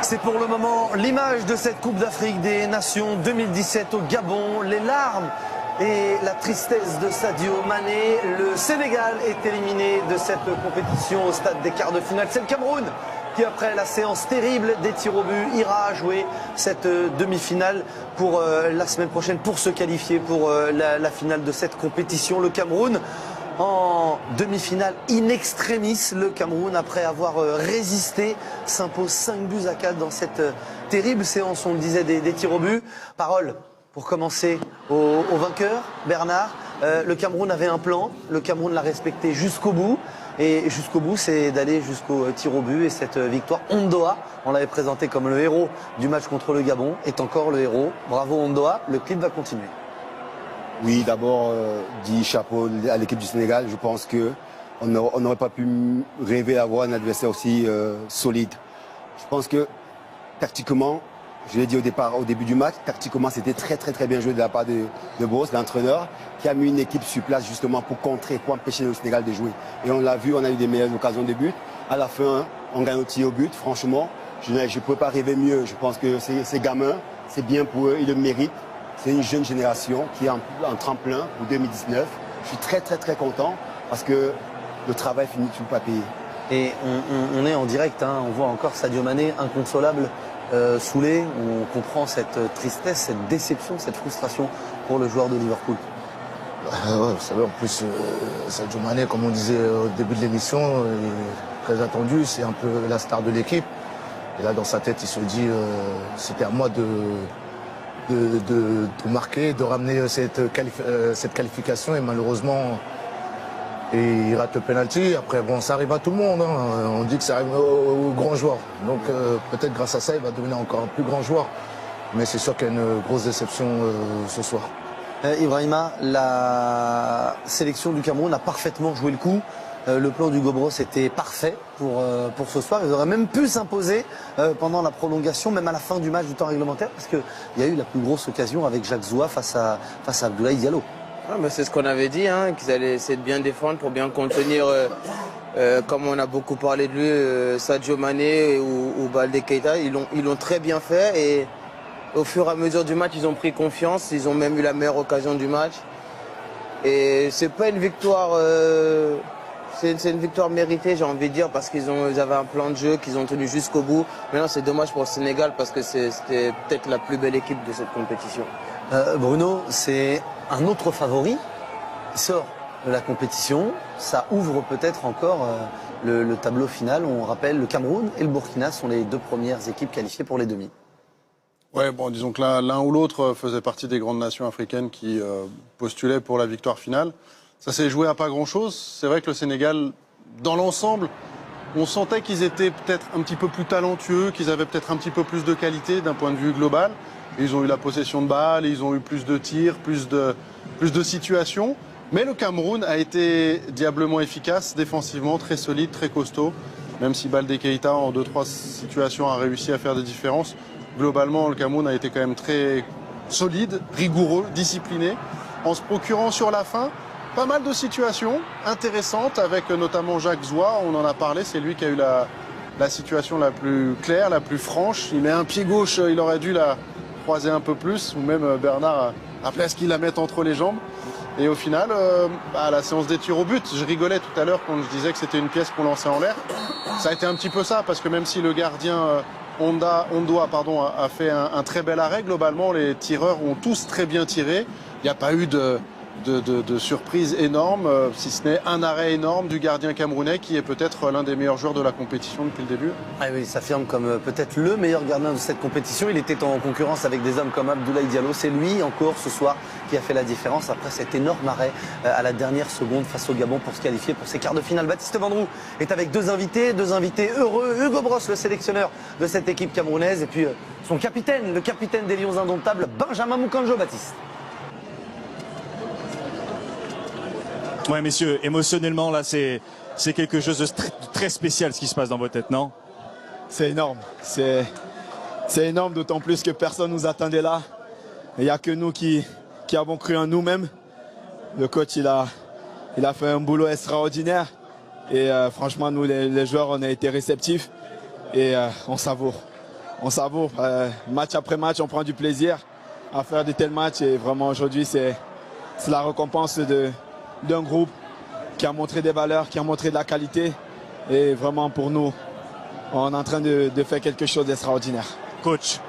C'est pour le moment l'image de cette Coupe d'Afrique des Nations 2017 au Gabon. Les larmes et la tristesse de Sadio Mané. Le Sénégal est éliminé de cette compétition au stade des quarts de finale. C'est le Cameroun qui, après la séance terrible des tirs au but, ira jouer cette demi-finale pour la semaine prochaine pour se qualifier pour la finale de cette compétition. Le Cameroun en demi-finale in extremis. Le Cameroun, après avoir résisté, s'impose 5-4 dans cette terrible séance, on le disait, des tirs au but. Parole pour commencer au vainqueur, Bernard. Le Cameroun avait un plan, le Cameroun l'a respecté jusqu'au bout. Et jusqu'au bout, c'est d'aller jusqu'au tir au but. Et cette victoire, Ondoa, on l'avait présenté comme le héros du match contre le Gabon, est encore le héros. Bravo Ondoa, le clip va continuer. Oui, d'abord, dit chapeau à l'équipe du Sénégal. Je pense qu'on n'aurait pas pu rêver d'avoir un adversaire aussi solide. Je pense que tactiquement, je l'ai dit au début du match, tactiquement c'était très bien joué de la part de Brosse, l'entraîneur, qui a mis une équipe sur place justement pour contrer, pour empêcher le Sénégal de jouer. Et on l'a vu, on a eu des meilleures occasions de but. À la fin, on gagne au tir au but. Franchement, je ne peux pas rêver mieux. Je pense que ces gamins, c'est bien pour eux, ils le méritent. C'est une jeune génération qui est en tremplin pour 2019. Je suis très content parce que le travail finit sur le papier. Et on est en direct, hein, on voit encore Sadio Mané inconsolable, saoulé. On comprend cette tristesse, cette déception, cette frustration pour le joueur de Liverpool. Ouais, vous savez, en plus, Sadio Mané, comme on disait au début de l'émission, est très attendu, c'est un peu la star de l'équipe. Et là, dans sa tête, il se dit, c'était à moi de marquer, de ramener cette qualification, et malheureusement il rate le penalty. Après bon, ça arrive à tout le monde, hein. On dit que ça arrive aux grands joueurs, donc peut-être grâce à ça il va devenir encore un plus grand joueur, mais c'est sûr qu'il y a une grosse déception ce soir. Ibrahima, la sélection du Cameroun a parfaitement joué le coup. Le plan du Gobros était parfait pour ce soir. Ils auraient même pu s'imposer pendant la prolongation, même à la fin du match du temps réglementaire, parce qu'il y a eu la plus grosse occasion avec Jacques Zoua face à Abdoulaye Diallo. Ah, mais c'est ce qu'on avait dit, hein, qu'ils allaient essayer de bien défendre pour bien contenir, comme on a beaucoup parlé de lui, Sadio Mané ou Baldé Keita. Ils l'ont très bien fait, et au fur et à mesure du match, ils ont pris confiance. Ils ont même eu la meilleure occasion du match. Et c'est pas une victoire... C'est une victoire méritée, j'ai envie de dire, parce qu'ils avaient un plan de jeu qu'ils ont tenu jusqu'au bout. Maintenant, c'est dommage pour le Sénégal parce que c'était peut-être la plus belle équipe de cette compétition. Bruno, c'est un autre favori qui sort de la compétition. Ça ouvre peut-être encore le tableau final. On rappelle, le Cameroun et le Burkina sont les deux premières équipes qualifiées pour les demi. Ouais, bon, disons que l'un ou l'autre faisait partie des grandes nations africaines qui postulaient pour la victoire finale. Ça s'est joué à pas grand-chose. C'est vrai que le Sénégal, dans l'ensemble, on sentait qu'ils étaient peut-être un petit peu plus talentueux, qu'ils avaient peut-être un petit peu plus de qualité d'un point de vue global. Et ils ont eu la possession de balles, ils ont eu plus de tirs, plus de situations. Mais le Cameroun a été diablement efficace, défensivement, très solide, très costaud. Même si Baldé Keita, en 2-3 situations, a réussi à faire des différences. Globalement, le Cameroun a été quand même très solide, rigoureux, discipliné, en se procurant sur la fin pas mal de situations intéressantes, avec notamment Jacques Zoua, on en a parlé, c'est lui qui a eu la situation la plus claire, la plus franche. Il met un pied gauche, il aurait dû la croiser un peu plus, ou même Bernard a presque qu'il la mette entre les jambes. Et au final, la séance des tirs au but, je rigolais tout à l'heure quand je disais que c'était une pièce qu'on lançait en l'air. Ça a été un petit peu ça, parce que même si le gardien Ondoa a fait un très bel arrêt, globalement les tireurs ont tous très bien tiré. Il n'y a pas eu de surprise énorme, si ce n'est un arrêt énorme du gardien camerounais qui est peut-être l'un des meilleurs joueurs de la compétition depuis le début. Ah oui, il s'affirme comme peut-être le meilleur gardien de cette compétition. Il était en concurrence avec des hommes comme Abdoulaye Diallo. C'est lui encore ce soir qui a fait la différence après cet énorme arrêt à la dernière seconde face au Gabon pour se qualifier pour ces quarts de finale. Baptiste Vendroux est avec deux invités heureux. Hugo Brosse, le sélectionneur de cette équipe camerounaise, et puis son capitaine, le capitaine des Lions indomptables, Benjamin Moukanjo. Baptiste. Ouais, messieurs, émotionnellement, là, c'est quelque chose de très spécial ce qui se passe dans votre tête, non? C'est énorme. C'est énorme, d'autant plus que personne nous attendait là. Il n'y a que nous qui avons cru en nous-mêmes. Le coach, il a fait un boulot extraordinaire. Et franchement, nous, les joueurs, on a été réceptifs et on savoure. on savoure. Match après match, on prend du plaisir à faire de tels matchs. Et vraiment, aujourd'hui, c'est la récompense d'un groupe qui a montré des valeurs, qui a montré de la qualité. Et vraiment, pour nous, on est en train de faire quelque chose d'extraordinaire. Coach,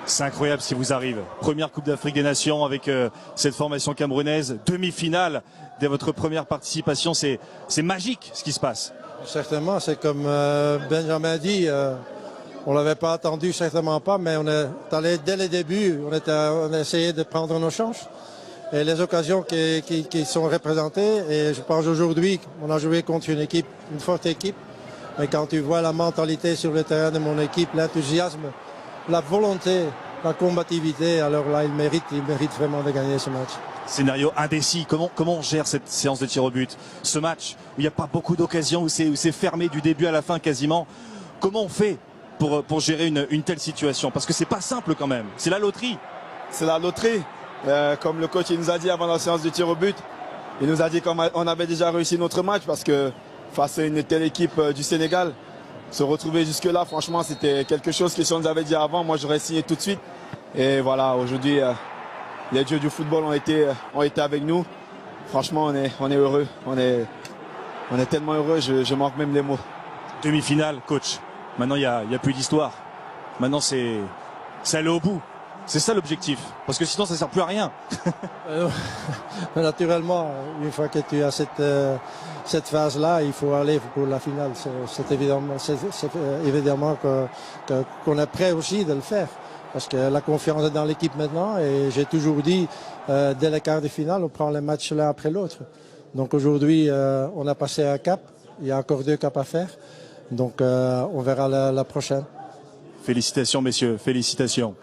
c'est incroyable ce qui vous arrive. Première Coupe d'Afrique des Nations avec cette formation camerounaise, demi-finale dès votre première participation. C'est magique ce qui se passe. Certainement, c'est comme Benjamin a dit, on ne l'avait pas attendu, certainement pas, mais on est allé dès le début, on a essayé de prendre nos chances. Et les occasions qui sont représentées, et je pense aujourd'hui, on a joué contre une forte équipe, mais quand tu vois la mentalité sur le terrain de mon équipe, l'enthousiasme, la volonté, la combativité, alors là, il mérite vraiment de gagner ce match. Scénario indécis, comment on gère cette séance de tir au but? Ce match où il n'y a pas beaucoup d'occasions, où c'est fermé du début à la fin quasiment. Comment on fait pour gérer une telle situation? Parce que c'est pas simple quand même, c'est la loterie. C'est la loterie. Comme le coach il nous a dit avant la séance de tir au but, il nous a dit qu'on avait déjà réussi notre match parce que face à une telle équipe du Sénégal, se retrouver jusque-là, franchement, c'était quelque chose que si on nous avait dit avant, moi j'aurais signé tout de suite. Et voilà, aujourd'hui, les dieux du football ont été avec nous. Franchement, on est heureux. On est tellement heureux, je manque même les mots. Demi-finale, coach. Maintenant, il n'y a plus d'histoire. Maintenant, c'est aller au bout. C'est ça l'objectif. Parce que sinon, ça ne sert plus à rien. Naturellement, une fois que tu as cette phase-là, il faut aller pour la finale. C'est évidemment qu'on est prêt aussi de le faire. Parce que la confiance est dans l'équipe maintenant. Et j'ai toujours dit, dès les quarts de finale, on prend les matchs l'un après l'autre. Donc aujourd'hui, on a passé un cap. Il y a encore 2 caps à faire. Donc on verra la prochaine. Félicitations, messieurs. Félicitations.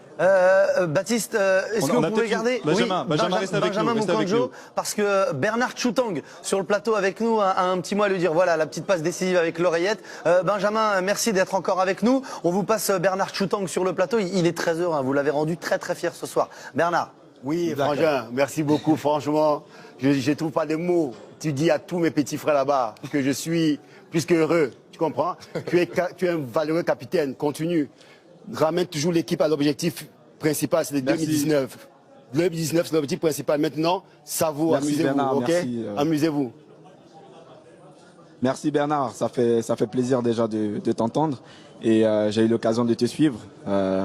Baptiste, est-ce que vous pouvez garder Benjamin reste avec nous. Moukandjo, parce que Bernard Choutang sur le plateau avec nous a un petit mot à lui dire. Voilà, la petite passe décisive avec l'oreillette. Benjamin, merci d'être encore avec nous. On vous passe Bernard Choutang sur le plateau. Il est très heureux, hein. Vous l'avez rendu très très fier ce soir. Bernard. Oui, Frangin, merci beaucoup. Franchement, je ne trouve pas de mots. Tu dis à tous mes petits frères là-bas que je suis plus qu'heureux. Tu comprends? Tu es un valeureux capitaine. Continue. Ramène toujours l'équipe à l'objectif principal, c'est le 2019. Le 2019, c'est l'objectif principal. Maintenant, ça vaut, amusez-vous, ok? Amusez-vous. Merci Bernard, ça fait plaisir déjà de t'entendre et j'ai eu l'occasion de te suivre.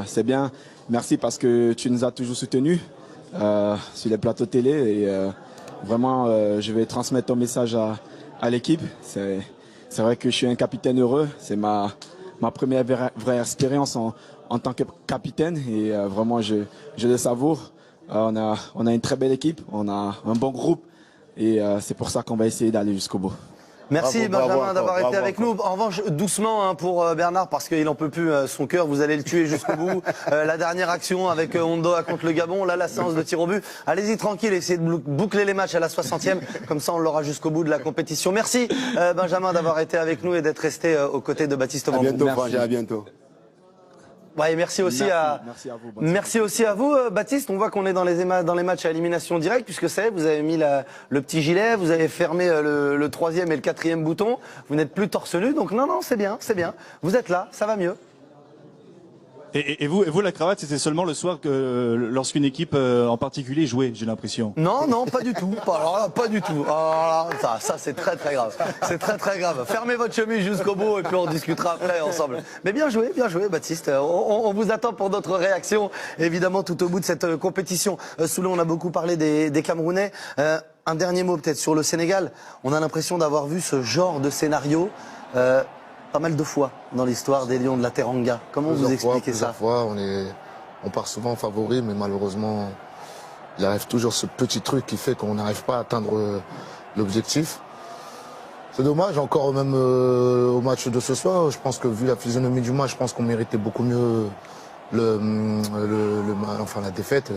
C'est bien, merci parce que tu nous as toujours soutenus sur les plateaux télé et vraiment je vais transmettre ton message à l'équipe. C'est vrai que je suis un capitaine heureux, c'est ma première vraie expérience en tant que capitaine et vraiment je le savoure. On a une très belle équipe, on a un bon groupe et c'est pour ça qu'on va essayer d'aller jusqu'au bout. Merci Benjamin d'avoir été avec nous. En revanche, doucement pour Bernard parce qu'il n'en peut plus son cœur. Vous allez le tuer jusqu'au bout. La dernière action avec Ondoa contre le Gabon, là la séance de tir au but. Allez-y tranquille, essayez de boucler les matchs à la 60e. Comme ça on l'aura jusqu'au bout de la compétition. Merci Benjamin d'avoir été avec nous et d'être resté aux côtés de Baptiste Mambou. À bientôt Frangin, à bientôt. Ouais, merci aussi à vous. Merci aussi à vous, Baptiste. On voit qu'on est dans les matchs à élimination directe, puisque c'est vous avez mis le petit gilet, vous avez fermé le 3e et le 4e bouton. Vous n'êtes plus torse nu, donc non, c'est bien, c'est bien. Vous êtes là, ça va mieux. Et vous, la cravate, c'était seulement le soir que lorsqu'une équipe en particulier jouait, j'ai l'impression. Non, pas du tout. Pas du tout. Alors là, ça c'est très très grave. C'est très très grave. Fermez votre chemise jusqu'au bout et puis on discutera après ensemble. Mais bien joué, Baptiste. On vous attend pour d'autres réactions, évidemment, tout au bout de cette compétition. Soulou, on a beaucoup parlé des Camerounais. Un dernier mot peut-être sur le Sénégal. On a l'impression d'avoir vu ce genre de scénario pas mal de fois dans l'histoire des Lions de la Teranga. Comment vous expliquez ça? On part souvent favori, mais malheureusement, il arrive toujours ce petit truc qui fait qu'on n'arrive pas à atteindre l'objectif. C'est dommage, encore même au match de ce soir, je pense que vu la physionomie du match, je pense qu'on méritait beaucoup mieux la défaite.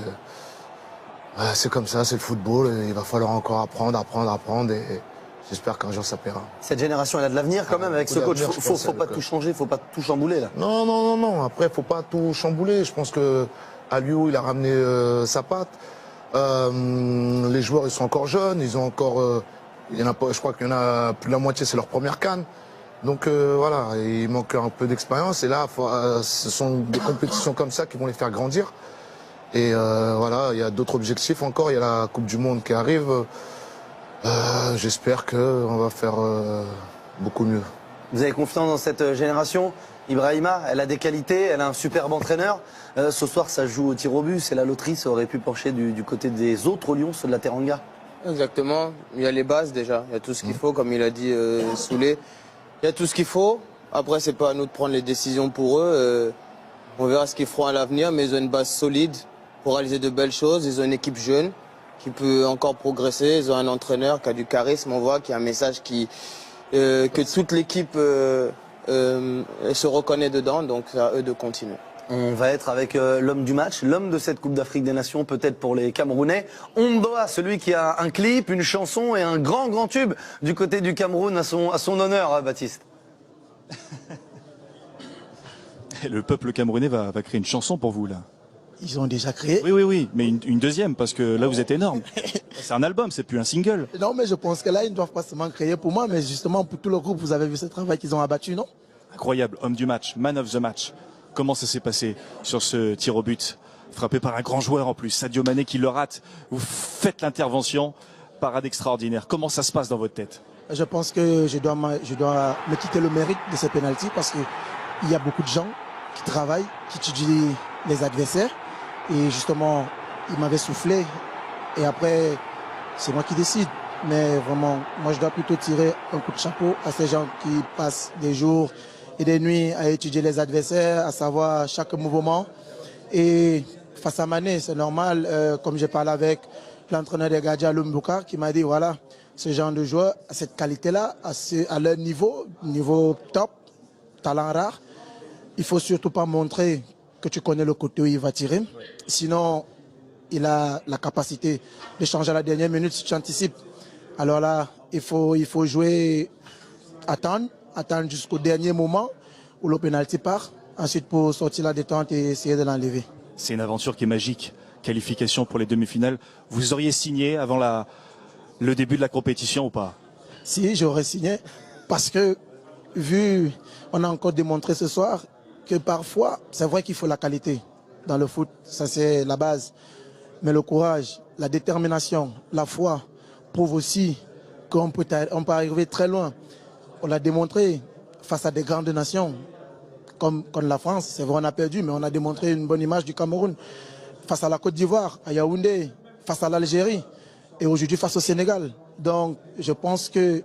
C'est comme ça, c'est le football, il va falloir encore apprendre et j'espère qu'un jour ça paiera. Cette génération, elle a de l'avenir quand même avec ce coach. Faut pas tout changer, faut pas tout chambouler là. Non. Après, faut pas tout chambouler. Je pense que Aliou, il a ramené sa patte. Les joueurs, ils sont encore jeunes. Ils ont encore, je crois qu'il y en a plus de la moitié, c'est leur première CAN. Donc voilà, il manque un peu d'expérience. Et là, ce sont des compétitions comme ça qui vont les faire grandir. Et voilà, il y a d'autres objectifs encore. Il y a la Coupe du Monde qui arrive. J'espère qu'on va faire beaucoup mieux. Vous avez confiance dans cette génération? Ibrahima, elle a des qualités, elle a un superbe entraîneur. Ce soir, ça joue au tir au but. C'est la loterie, ça aurait pu pencher du côté des autres Lions, ceux de la Teranga. Exactement. Il y a les bases déjà. Il y a tout ce qu'il faut, comme il a dit Soulé. Il y a tout ce qu'il faut. Après, c'est pas à nous de prendre les décisions pour eux. On verra ce qu'ils feront à l'avenir, mais ils ont une base solide pour réaliser de belles choses. Ils ont une équipe jeune qui peut encore progresser. Ils ont un entraîneur qui a du charisme, on voit, qui a un message que toute l'équipe se reconnaît dedans. Donc, c'est à eux de continuer. On va être avec l'homme du match, l'homme de cette Coupe d'Afrique des Nations, peut-être pour les Camerounais. Ondoa, celui qui a un clip, une chanson et un grand tube du côté du Cameroun à son honneur, Baptiste. Le peuple camerounais va créer une chanson pour vous, là. Ils ont déjà créé. Oui, mais une deuxième, parce que là, vous êtes énorme. C'est un album, c'est plus un single. Non, mais je pense que là, ils ne doivent pas seulement créer pour moi, mais justement pour tout le groupe. Vous avez vu ce travail qu'ils ont abattu, non? Incroyable, homme du match, man of the match. Comment ça s'est passé sur ce tir au but? Frappé par un grand joueur en plus, Sadio Mané qui le rate. Vous faites l'intervention, parade extraordinaire. Comment ça se passe dans votre tête? Je pense que je dois me quitter le mérite de ce penalty parce qu'il y a beaucoup de gens qui travaillent, qui étudient les adversaires. Et justement, il m'avait soufflé. Et après, c'est moi qui décide. Mais vraiment, moi, je dois plutôt tirer un coup de chapeau à ces gens qui passent des jours et des nuits à étudier les adversaires, à savoir chaque mouvement. Et face à Mané, c'est normal, comme j'ai parlé avec l'entraîneur des gardiens, Lumbuka, qui m'a dit, voilà, ce genre de joueur, à cette qualité-là, à leur niveau top, talent rare, il faut surtout pas montrer que tu connais le côté où il va tirer. Sinon, il a la capacité de changer à la dernière minute si tu anticipes. Alors là, il faut jouer, attendre jusqu'au dernier moment où le pénalty part. Ensuite, pour sortir la détente et essayer de l'enlever. C'est une aventure qui est magique. Qualification pour les demi-finales. Vous auriez signé avant le début de la compétition ou pas? Si, j'aurais signé. Parce que, on a encore démontré ce soir que parfois, c'est vrai qu'il faut la qualité dans le foot. Ça, c'est la base. Mais le courage, la détermination, la foi prouvent aussi qu'on peut arriver très loin. On l'a démontré face à des grandes nations comme la France. C'est vrai, on a perdu, mais on a démontré une bonne image du Cameroun. Face à la Côte d'Ivoire, à Yaoundé, face à l'Algérie et aujourd'hui face au Sénégal. Donc, je pense que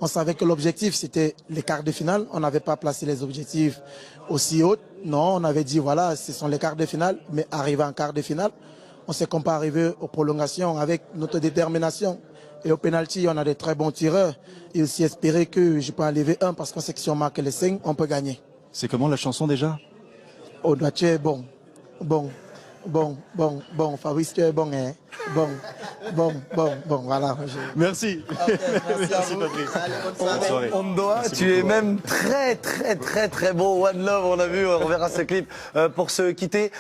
on savait que l'objectif, c'était les quarts de finale. On n'avait pas placé les objectifs aussi hauts. Non, on avait dit, voilà, ce sont les quarts de finale, mais arriver en quart de finale, on sait qu'on peut arriver aux prolongations avec notre détermination. Et au pénalty, on a des très bons tireurs. Et aussi espérer que je peux enlever un, parce qu'on sait que si on marque les 5, on peut gagner. C'est comment la chanson déjà? Oh, tu es bon. Fabrice, tu es bon, hein. Bon, voilà. Merci. Okay, merci Fabrice. Ondoa, tu es même très beau. One Love, on a vu, on verra ce clip pour se quitter.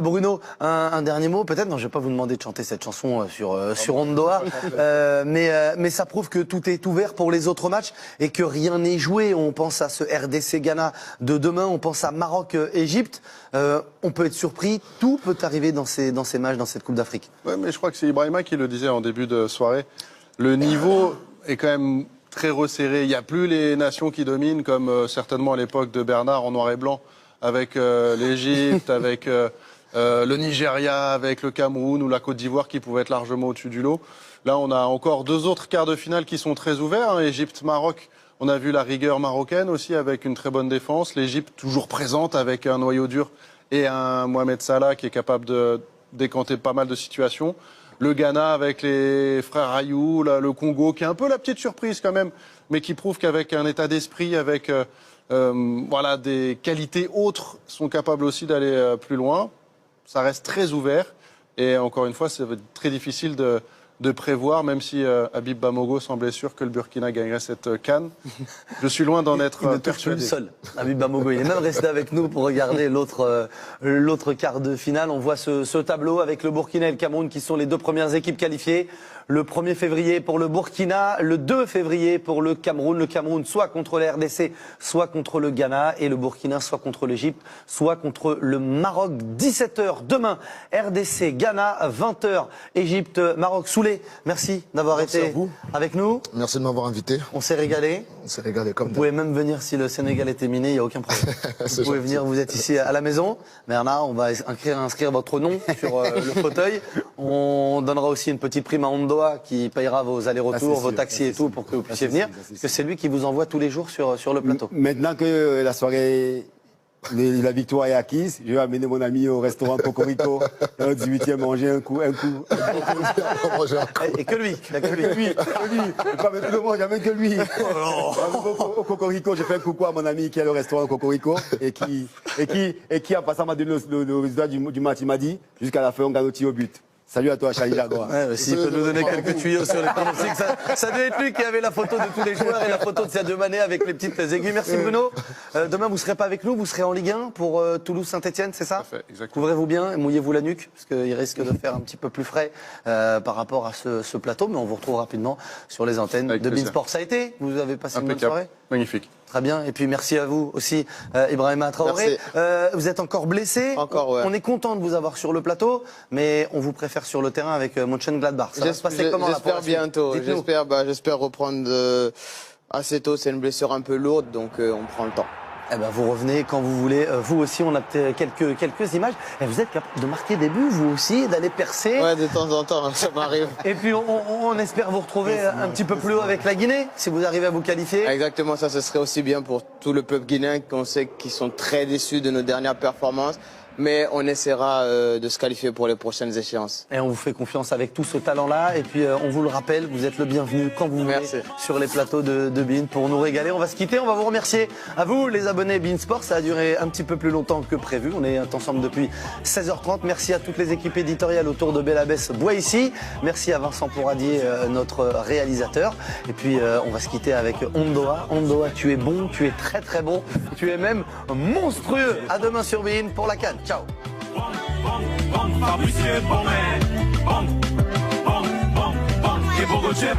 Bruno, un dernier mot peut-être. Non, je vais pas vous demander de chanter cette chanson sur Ondoa, mais ça prouve que tout est ouvert pour les autres matchs et que rien n'est joué. On pense à ce RDC Ghana de demain, on pense à Maroc-Égypte. On peut être surpris, tout peut arriver dans ces matchs, dans cette Coupe d'Afrique. Ouais, mais je crois que c'est Ibrahima qui le disait en début de soirée. Le niveau est quand même très resserré. Il n'y a plus les nations qui dominent, comme certainement à l'époque de Bernard en noir et blanc, avec l'Égypte, avec le Nigeria, avec le Cameroun ou la Côte d'Ivoire qui pouvaient être largement au-dessus du lot. Là, on a encore 2 autres quarts de finale qui sont très ouverts, hein. Égypte-Maroc. On a vu la rigueur marocaine aussi avec une très bonne défense. L'Égypte toujours présente avec un noyau dur et un Mohamed Salah qui est capable de décanter pas mal de situations. Le Ghana avec les frères Ayou, le Congo qui est un peu la petite surprise quand même, mais qui prouve qu'avec un état d'esprit, avec voilà, des qualités autres, sont capables aussi d'aller plus loin. Ça reste très ouvert et encore une fois, c'est très difficile de de prévoir, même si Habib Bamogo semblait sûr que le Burkina gagnerait cette CAN. Je suis loin d'en être il ne touche plus le persuadé. sol. Habib Bamogo, il est même resté avec nous pour regarder l'autre quart de finale. On voit ce tableau avec le Burkina et le Cameroun qui sont les 2 premières équipes qualifiées. Le 1er février pour le Burkina, le 2 février pour le Cameroun. Le Cameroun soit contre la RDC, soit contre le Ghana. Et le Burkina soit contre l'Égypte, soit contre le Maroc. 17h demain, RDC, Ghana, 20h, Égypte, Maroc. Soulé, merci d'avoir été avec nous. Merci de m'avoir invité. On s'est régalé. On s'est régalé comme Vous pouvez même venir si le Sénégal est éliminé, il n'y a aucun problème. Vous pouvez venir, vous êtes ici à la maison. Bernard, on va inscrire votre nom sur le fauteuil. On donnera aussi une petite prime à Ondoa qui payera vos allers-retours, vos taxis et tout pour que vous puissiez venir. Parce que c'est lui qui vous envoie tous les jours sur le plateau. Maintenant que la soirée, la victoire est acquise, je vais amener mon ami au restaurant Cocorico, au 18e manger un coup. Et que lui, il n'y a que lui. Pas avec tout le monde, il n'y a même que lui. Au Cocorico, j'ai fait un coucou à mon ami qui est au restaurant Cocorico et qui en passant m'a donné le résultat du match. Il m'a dit, jusqu'à la fin, on gagne au tir au but. Salut à toi, Charlie Jaguar. Ouais, s'il peut nous donner quelques tuyaux sur les pronostics, ça devait être lui qui avait la photo de tous les joueurs et la photo de Sadio Mané avec les petites aiguilles. Merci Bruno. Demain, vous ne serez pas avec nous, vous serez en Ligue 1 pour Toulouse-Saint-Etienne, c'est ça? Tout à fait, exactement. Couvrez-vous bien, mouillez-vous la nuque, parce qu'il risque de faire un petit peu plus frais par rapport à ce plateau, mais on vous retrouve rapidement sur les antennes Avec de plaisir. Beansport. Ça a été? Vous avez passé une bonne Impeccable. soirée? Magnifique. Très bien. Et puis merci à vous aussi, Ibrahima Traoré. Vous êtes encore blessé. Encore, ouais. On est content de vous avoir sur le plateau, mais on vous préfère sur le terrain avec Mönchengladbach. Ça va se passer comment là pour la J'espère suite? bientôt. Dites-nous. J'espère reprendre assez tôt. C'est une blessure un peu lourde, donc on prend le temps. Eh ben, vous revenez quand vous voulez. Vous aussi, on a peut-être quelques images. Et vous êtes capable de marquer des buts, vous aussi, d'aller percer. Ouais, de temps en temps, ça m'arrive. Et puis, on espère vous retrouver un petit peu plus haut avec la Guinée, si vous arrivez à vous qualifier. Exactement, ça, ce serait aussi bien pour tout le peuple guinéen qu'on sait qu'ils sont très déçus de nos dernières performances. Mais on essaiera de se qualifier pour les prochaines échéances. Et on vous fait confiance avec tout ce talent-là. Et puis, on vous le rappelle, vous êtes le bienvenu quand vous voulez sur les plateaux de Bein pour nous régaler. On va se quitter, on va vous remercier. À vous, les abonnés Bein Sport. Ça a duré un petit peu plus longtemps que prévu. On est ensemble depuis 16h30. Merci à toutes les équipes éditoriales autour de Belabès Boissiy. Merci à Vincent Pourradier, notre réalisateur. Et puis, on va se quitter avec Ondoa. Ondoa, tu es bon, tu es très très bon. Tu es même monstrueux. À demain sur Bein pour la CAN. Ciao. Fabrice bon man, bon, et Bogochep.